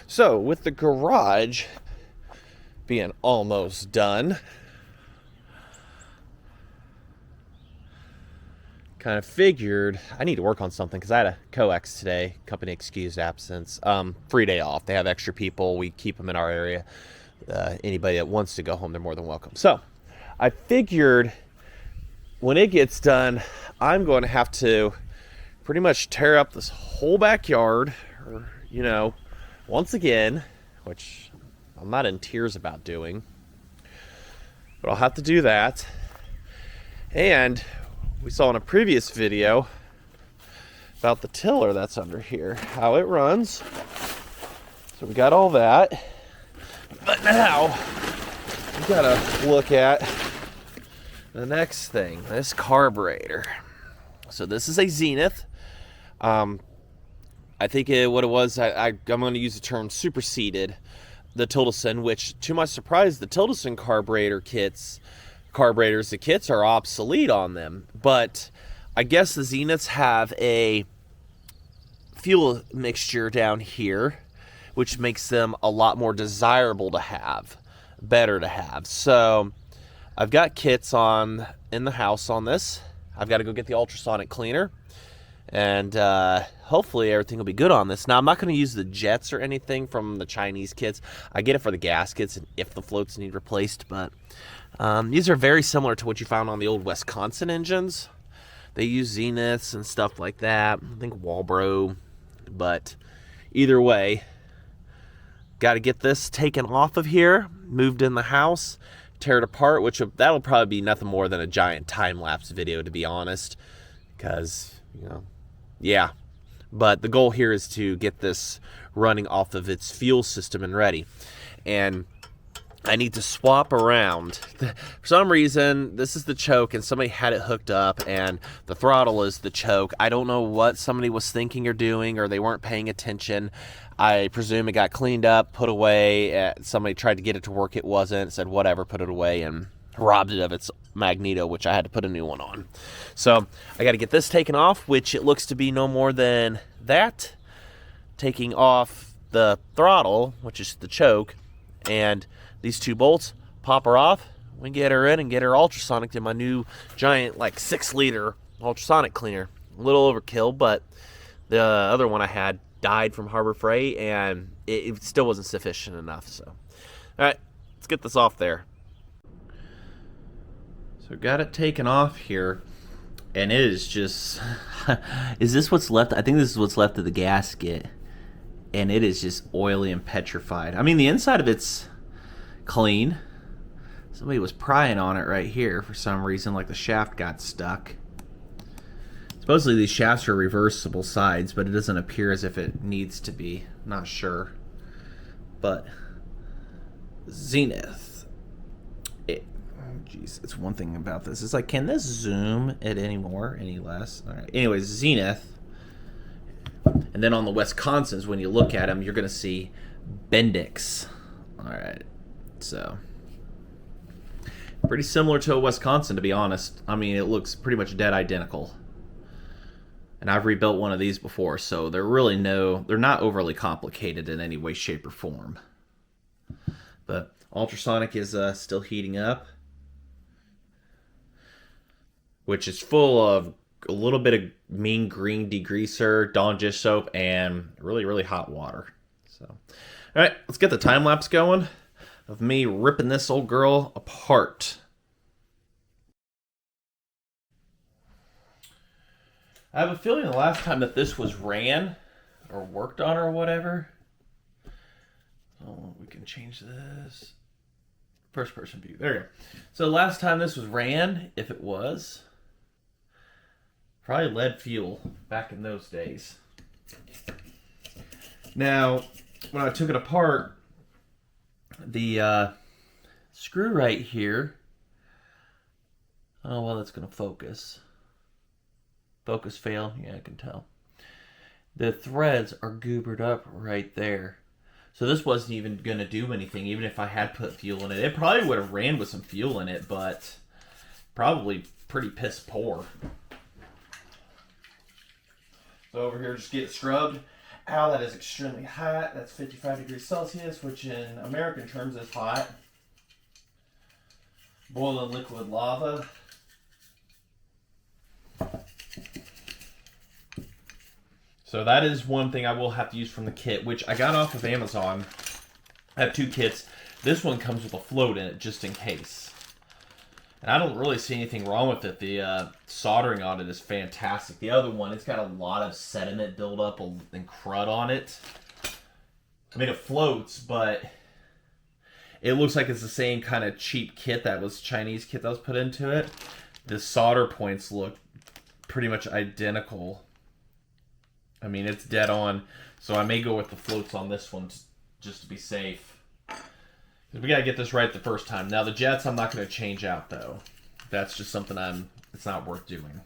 So, with the garage being almost done, kind of figured I need to work on something because I had a coex today, company excused absence, free day off. They have extra people. We keep them in our area. Anybody that wants to go home, they're more than welcome. So I figured when it gets done, I'm going to have to pretty much tear up this whole backyard, or, once again, which I'm not in tears about doing, but I'll have to do that. And we saw in a previous video about the tiller that's under here, how it runs. So we got all that. But now we gotta look at the next thing, this carburetor. So this is a Zenith. I think what it was, I'm going to use the term superseded the Tildeson, which to my surprise, the Tildeson carburetors, the kits are obsolete on them. But I guess the Zeniths have a fuel mixture down here, which makes them a lot more desirable to have, better to have. So I've got kits in the house on this. I've got to go get the ultrasonic cleaner, and hopefully everything will be good on this. Now, I'm not going to use the jets or anything from the Chinese kits. I get it for the gaskets and if the floats need replaced, but these are very similar to what you found on the old Wisconsin engines. They use Zeniths and stuff like that. I think Walbro, but either way, got to get this taken off of here, moved in the house, tear it apart, which that'll probably be nothing more than a giant time-lapse video, to be honest, because, yeah. But the goal here is to get this running off of its fuel system and ready. And I need to swap around. For some reason, this is the choke, and somebody had it hooked up, and the throttle is the choke. I don't know what somebody was thinking or doing, or they weren't paying attention. I presume it got cleaned up, put away. Somebody tried to get it to work. It wasn't. Said, whatever, put it away, and robbed it of its magneto, which I had to put a new one on. So I got to get this taken off, which it looks to be no more than that. Taking off the throttle, which is the choke, and these two bolts, pop her off. We can get her in and get her ultrasonic in my new giant, 6-liter ultrasonic cleaner. A little overkill, but the other one I had died from Harbor Freight, and it still wasn't sufficient enough. So, all right, let's get this off there. So got it taken off here, and it is just, is this what's left? I think this is what's left of the gasket, and it is just oily and petrified. I mean, the inside of it's clean. Somebody was prying on it right here for some reason, like the shaft got stuck. Supposedly these shafts are reversible sides, but it doesn't appear as if it needs to be. Not sure. But Zenith. Jeez, it's one thing about this. It's like, can this zoom it any more, any less? All right. Anyways, Zenith. And then on the Wisconsins, when you look at them, you're going to see Bendix. All right. So, pretty similar to a Wisconsin, to be honest. I mean, it looks pretty much dead identical. And I've rebuilt one of these before, so they're not overly complicated in any way, shape, or form. But ultrasonic is still heating up, which is full of a little bit of mean green degreaser, Dawn dish soap, and really, really hot water. So, all right, let's get the time lapse going of me ripping this old girl apart. I have a feeling the last time that this was ran or worked on or whatever. Oh, we can change this. First person view. There we go. So last time this was ran, if it was, probably lead fuel back in those days. Now, when I took it apart, the screw right here, oh, well, that's going to focus. Focus failed. Yeah, I can tell. The threads are goobered up right there. So this wasn't even going to do anything, even if I had put fuel in it. It probably would have ran with some fuel in it, but probably pretty piss poor. So over here, just get it scrubbed. Ow, that is extremely hot. That's 55 degrees Celsius, which in American terms is hot. Boiling liquid lava. So that is one thing I will have to use from the kit, which I got off of Amazon. I have 2 kits. This one comes with a float in it, just in case. And I don't really see anything wrong with it. The soldering on it is fantastic. The other one, it's got a lot of sediment buildup and crud on it. I mean, it floats, but it looks like it's the same kind of cheap kit that was Chinese kit that was put into it. The solder points look pretty much identical. I mean, it's dead on. So I may go with the floats on this one just to be safe. We gotta get this right the first time. Now the jets I'm not gonna change out though. That's just something it's not worth doing.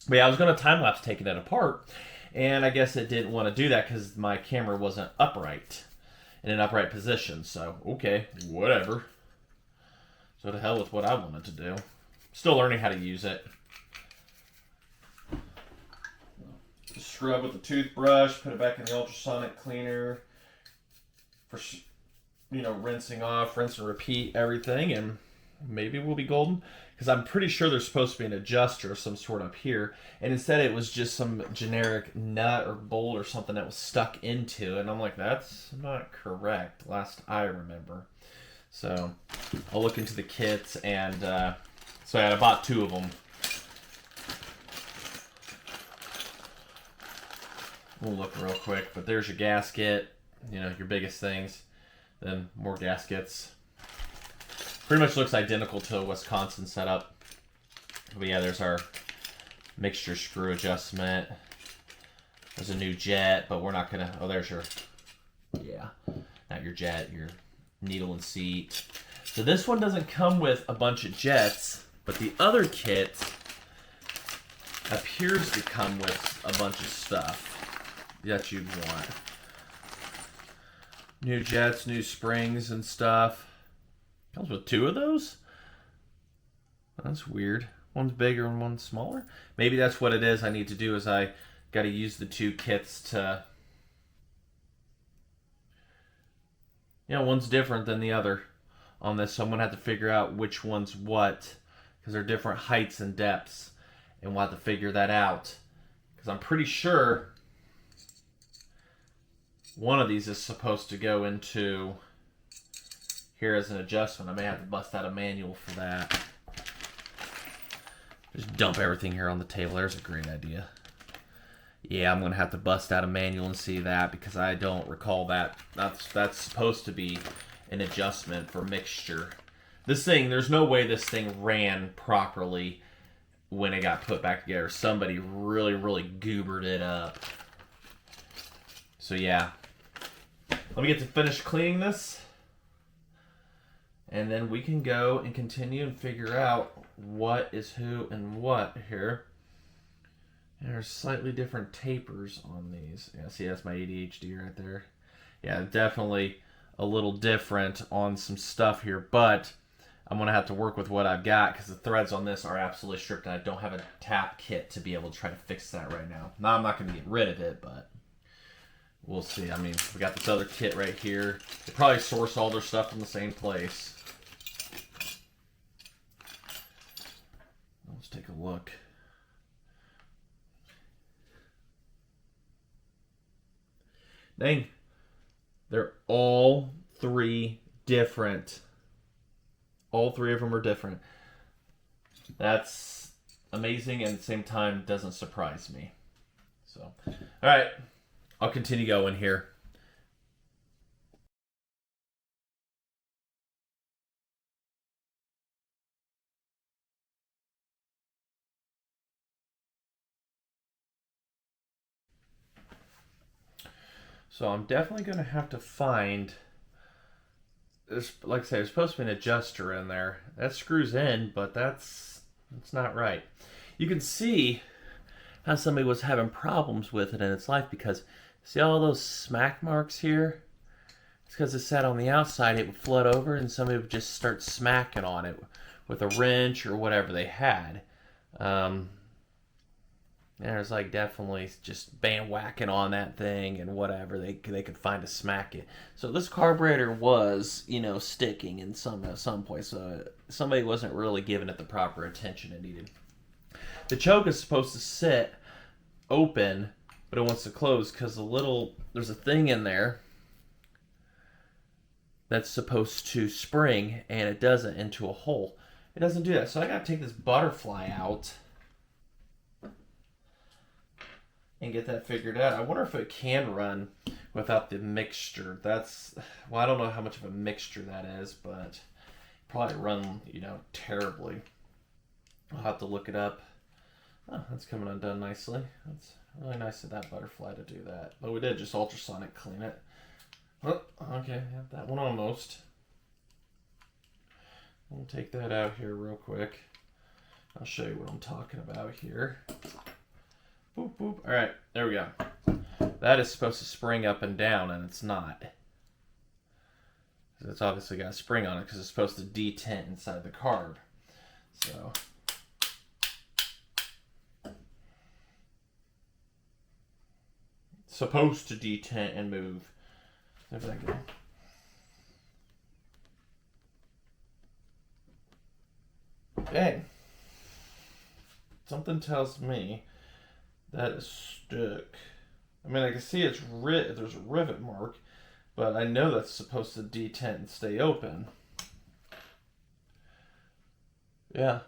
But yeah, I was gonna time lapse taking it apart, and I guess it didn't want to do that because my camera wasn't upright in an upright position. So okay, whatever. So to hell with what I wanted to do. Still learning how to use it. Just scrub with the toothbrush, put it back in the ultrasonic cleaner for, you know, rinsing off, rinse and repeat everything, and maybe we'll be golden. Because I'm pretty sure there's supposed to be an adjuster of some sort up here, and instead it was just some generic nut or bolt or something that was stuck into it, and I'm like, that's not correct, last I remember. So I'll look into the kits, and so I bought 2 of them. We'll look real quick, but there's your gasket, you know, your biggest things. Then more gaskets. Pretty much looks identical to a Wisconsin setup. But yeah, there's our mixture screw adjustment. There's a new jet, but we're not gonna, oh, there's your, yeah, not your jet, your needle and seat. So this one doesn't come with a bunch of jets, but the other kit appears to come with a bunch of stuff that you'd want. New jets, new springs and stuff. Comes with 2 of those? That's weird. One's bigger and one's smaller. Maybe that's what it is I need to do, is I got to use the 2 kits to... Yeah, one's different than the other on this, so I'm going to have to figure out which one's what, because they're different heights and depths, and we'll have to figure that out. Because I'm pretty sure one of these is supposed to go into here as an adjustment. I may have to bust out a manual for that. Just dump everything here on the table. There's a great idea. Yeah, I'm going to have to bust out a manual and see that, because I don't recall that. That's supposed to be an adjustment for mixture. This thing, there's no way this thing ran properly when it got put back together. Somebody really, really goobered it up. So yeah. Let me get to finish cleaning this, and then we can go and continue and figure out what is who and what here. And there's slightly different tapers on these. Yeah, see, that's my ADHD right there. Yeah, definitely a little different on some stuff here, but I'm going to have to work with what I've got, because the threads on this are absolutely stripped, and I don't have a tap kit to be able to try to fix that right now. Now, I'm not going to get rid of it, but we'll see. I mean, we got this other kit right here. They probably source all their stuff from the same place. Let's take a look. Dang. They're all 3 different. All 3 of them are different. That's amazing, and at the same time doesn't surprise me. So, all right. I'll continue going here. So I'm definitely going to have to find, this, like I say, there's supposed to be an adjuster in there. That screws in, but that's not right. You can see how somebody was having problems with it in its life, because see all those smack marks here? It's because it sat on the outside, it would flood over, and somebody would just start smacking on it with a wrench or whatever they had. There's like definitely just bandwhacking on that thing and whatever they could find to smack it. So this carburetor was, sticking in some place. So somebody wasn't really giving it the proper attention it needed. The choke is supposed to sit open, but it wants to close because there's a thing in there that's supposed to spring, and it doesn't, into a hole. It doesn't do that. So I got to take this butterfly out and get that figured out. I wonder if it can run without the mixture. I don't know how much of a mixture that is, but probably run, terribly. I'll have to look it up. Oh, that's coming undone nicely. That's really nice of that butterfly to do that. But we did just ultrasonic clean it. Oh, okay, that one almost. We'll take that out here real quick. I'll show you what I'm talking about here. Boop, boop. All right, there we go. That is supposed to spring up and down, and it's not. It's obviously got a spring on it because it's supposed to detent inside the carb. So supposed to detent and move. There we go. Okay. Something tells me that is stuck. I mean, I can see there's a rivet mark, but I know that's supposed to detent and stay open. Yeah.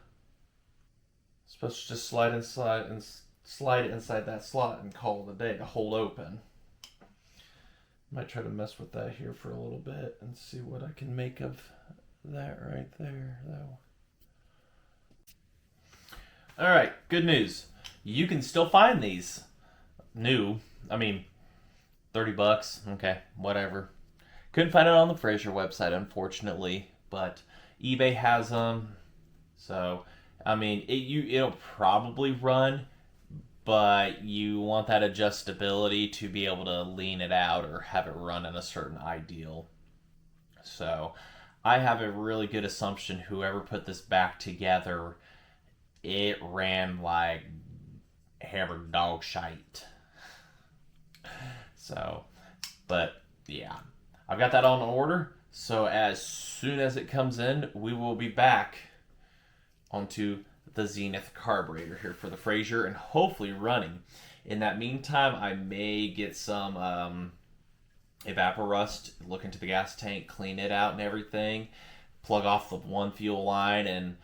It's supposed to just slide it inside that slot and call it a day to hold open. Might try to mess with that here for a little bit and see what I can make of that right there, though. All right, good news. You can still find these new. I mean, $30. Okay, whatever. Couldn't find it on the Frazer website, unfortunately, but eBay has them. So, I mean, it'll probably run, but you want that adjustability to be able to lean it out or have it run in a certain ideal. So I have a really good assumption whoever put this back together, it ran like hammered dog shite. So, but yeah, I've got that on order. So as soon as it comes in, we will be back onto the Zenith carburetor here for the Frazer and hopefully running. In that meantime, I may get some evaporust, look into the gas tank, clean it out and everything, plug off the one fuel line and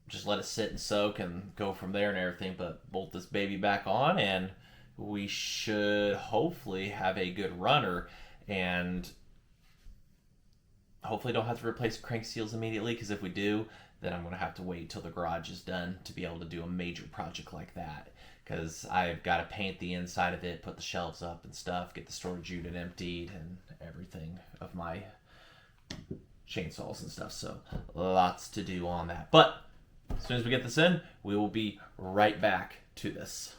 just let it sit and soak and go from there and everything. But bolt this baby back on and we should hopefully have a good runner and hopefully don't have to replace crank seals immediately, because if we do, then I'm going to have to wait till the garage is done to be able to do a major project like that, because I've got to paint the inside of it, put the shelves up and stuff, get the storage unit emptied and everything of my chainsaws and stuff. So lots to do on that. But as soon as we get this in, we will be right back to this.